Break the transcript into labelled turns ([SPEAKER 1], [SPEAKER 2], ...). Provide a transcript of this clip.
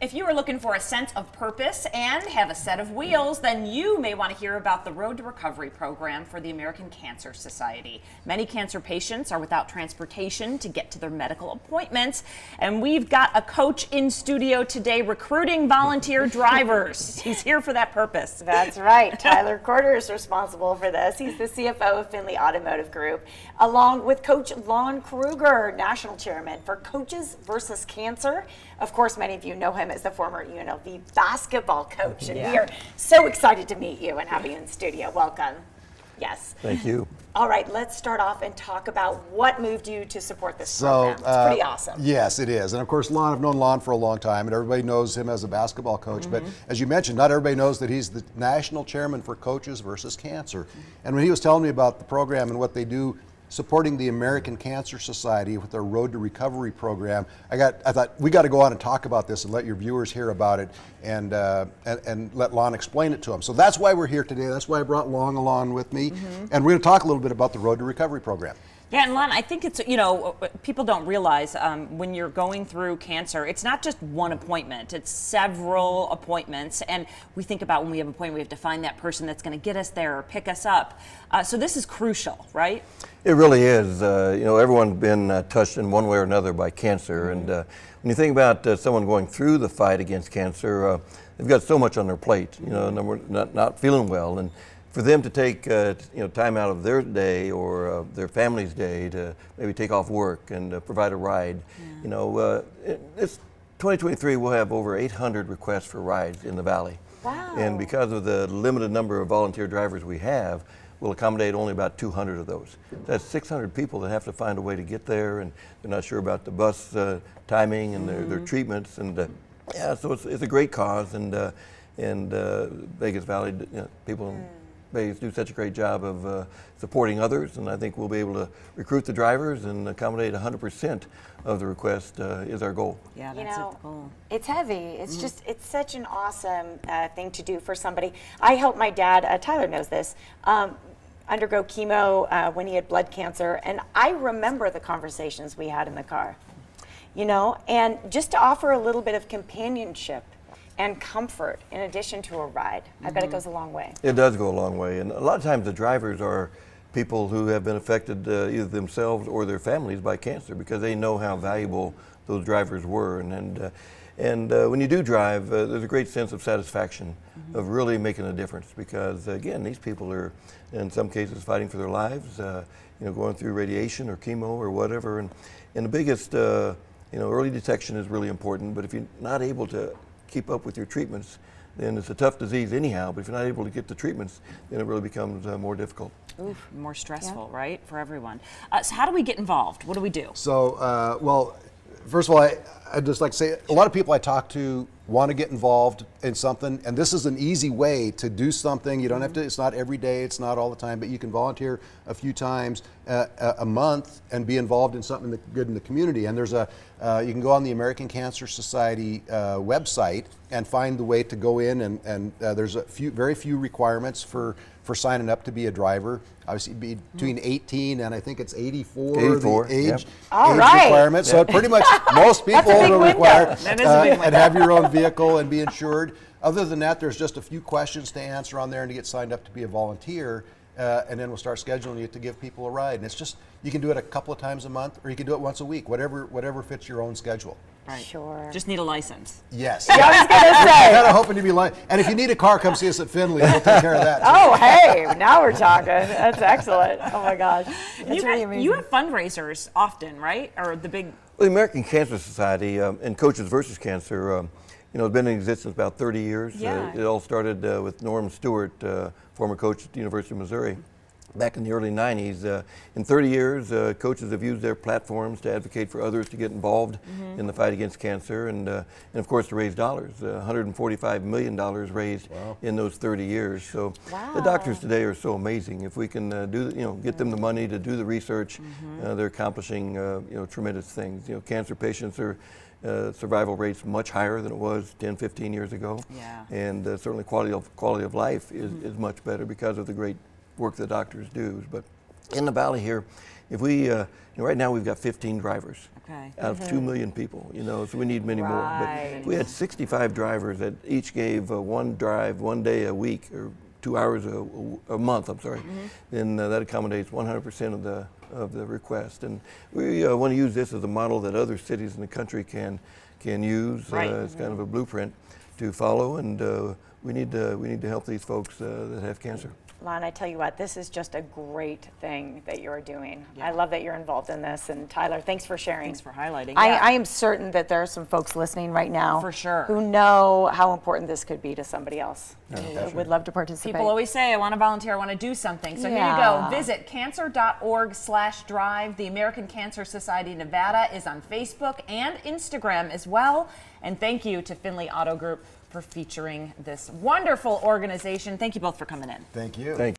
[SPEAKER 1] If you are looking for a sense of purpose and have a set of wheels, then you may want to hear about the Road to Recovery program for the American Cancer Society. Many cancer patients are without transportation to get to their medical appointments, and we've got a coach in studio today recruiting volunteer drivers. He's here for that purpose.
[SPEAKER 2] That's right. Tyler Corder is responsible for this. He's the CFO of Finley Automotive Group, along with Coach Lon Kruger, National Chairman for Coaches versus Cancer. Of course, many of you know him as the former UNLV basketball coach, and we are so excited to meet you and have you in studio. Welcome. Yes.
[SPEAKER 3] Thank you.
[SPEAKER 2] All right, let's start off and talk about what moved you to support this program. It's pretty awesome.
[SPEAKER 4] Yes, it is. And of course, Lon, I've known Lon for a long time, and everybody knows him as a basketball coach. But as you mentioned, not everybody knows that he's the national chairman for Coaches versus Cancer. And when he was telling me about the program and what they do supporting the American Cancer Society with their Road to Recovery program, I thought we got to go on and talk about this and let your viewers hear about it and let Lon explain it to them. So that's why we're here today. That's why I brought Lon along with me. And we're going to talk a little bit about the Road to Recovery program.
[SPEAKER 1] Yeah, and Lon, I think it's, people don't realize when you're going through cancer, it's not just one appointment, it's several appointments. And we think about when we have an appointment, we have to find that person that's going to get us there or pick us up. So this is crucial, right?
[SPEAKER 3] It really is. Everyone's been touched in one way or another by cancer. And when you think about someone going through the fight against cancer, they've got so much on their plate, not feeling well. And for them to take time out of their day or their family's day to maybe take off work and provide a ride, this 2023 we'll have over 800 requests for rides in the Valley.
[SPEAKER 2] Wow.
[SPEAKER 3] And because of the limited number of volunteer drivers we have, we'll accommodate only about 200 of those. That's 600 people that have to find a way to get there, and they're not sure about the bus timing and their treatments. And so it's a great cause, and Vegas Valley people. They do such a great job of supporting others, and I think we'll be able to recruit the drivers and accommodate 100% of the request is our goal.
[SPEAKER 1] Yeah, that's the goal.
[SPEAKER 2] It's heavy. It's just, it's such an awesome thing to do for somebody. I helped my dad, Tyler knows this, undergo chemo when he had blood cancer, and I remember the conversations we had in the car, and just to offer a little bit of companionship and comfort in addition to a ride. I bet it goes a long way.
[SPEAKER 3] It does go a long way, and a lot of times the drivers are people who have been affected either themselves or their families by cancer because they know how valuable those drivers were. And when you do drive, there's a great sense of satisfaction of really making a difference because, again, these people are, in some cases, fighting for their lives, going through radiation or chemo or whatever. And the biggest, early detection is really important, but if you're not able to keep up with your treatments, then it's a tough disease anyhow, but if you're not able to get the treatments, then it really becomes more difficult.
[SPEAKER 1] More stressful, right, for everyone. So how do we get involved? What do we do?
[SPEAKER 4] So, first of all, I'd just like to say, a lot of people I talk to want to get involved in something, and this is an easy way to do something. You don't have to, it's not every day, it's not all the time, but you can volunteer a few times a month and be involved in something that's good in the community. And there's you can go on the American Cancer Society website and find the way to go in, and there's very few requirements for signing up to be a driver. Obviously, between 18 and I think it's 84 the age requirement. So pretty much most people are required and have your own vehicle and be insured. Other than that, there's just a few questions to answer on there and to get signed up to be a volunteer. And then we'll start scheduling you to give people a ride. And it's just, you can do it a couple of times a month, or you can do it once a week, whatever fits your own schedule.
[SPEAKER 1] Right.
[SPEAKER 2] Sure.
[SPEAKER 1] Just need a license.
[SPEAKER 4] Yes.
[SPEAKER 2] Yeah, I was going to say.
[SPEAKER 4] We're kind of hoping to be and if you need a car, come see us at Finley. We'll take care of that.
[SPEAKER 2] Oh, hey, now we're talking. That's excellent. Oh my gosh. That's really amazing.
[SPEAKER 1] You have fundraisers often, right? Or the big...
[SPEAKER 3] Well, the American Cancer Society and Coaches versus Cancer, it's been in existence about 30 years.
[SPEAKER 1] Yeah.
[SPEAKER 3] It all started with Norm Stewart, former coach at the University of Missouri. Back in the early 90s. In 30 years, coaches have used their platforms to advocate for others to get involved in the fight against cancer and of course to raise dollars. $145 million raised in those 30 years. So the doctors today are so amazing. If we can get them the money to do the research, they're accomplishing tremendous things. Cancer patients are survival rates much higher than it was 10, 15 years ago.
[SPEAKER 1] Yeah.
[SPEAKER 3] And certainly quality of life is much better because of the great work the doctors do. But in the Valley here, if we, right now we've got 15 drivers.
[SPEAKER 1] Okay.
[SPEAKER 3] Out of 2 million people, so we need many more.
[SPEAKER 1] Right.
[SPEAKER 3] But if we had 65 drivers that each gave one drive, 1 day a week, or 2 hours a month, then that accommodates 100% of the request. And we want to use this as a model that other cities in the country can use.
[SPEAKER 1] Right.
[SPEAKER 3] It's kind of a blueprint to follow, and we need to help these folks that have cancer.
[SPEAKER 2] Lon, I tell you what, this is just a great thing that you're doing. I love that you're involved in this. And Tyler, thanks for sharing.
[SPEAKER 1] Thanks for highlighting.
[SPEAKER 2] I am certain that there are some folks listening right now
[SPEAKER 1] For sure.
[SPEAKER 2] who know how important this could be to somebody else who would love to participate.
[SPEAKER 1] People always say, I want to volunteer, I want to do something. So here you
[SPEAKER 2] Yeah.
[SPEAKER 1] go. Visit cancer.org/drive. The American Cancer Society Nevada is on Facebook and Instagram as well. And thank you to Finley Auto Group for featuring this wonderful organization. Thank you both for coming in.
[SPEAKER 4] Thank you.
[SPEAKER 3] Thank you.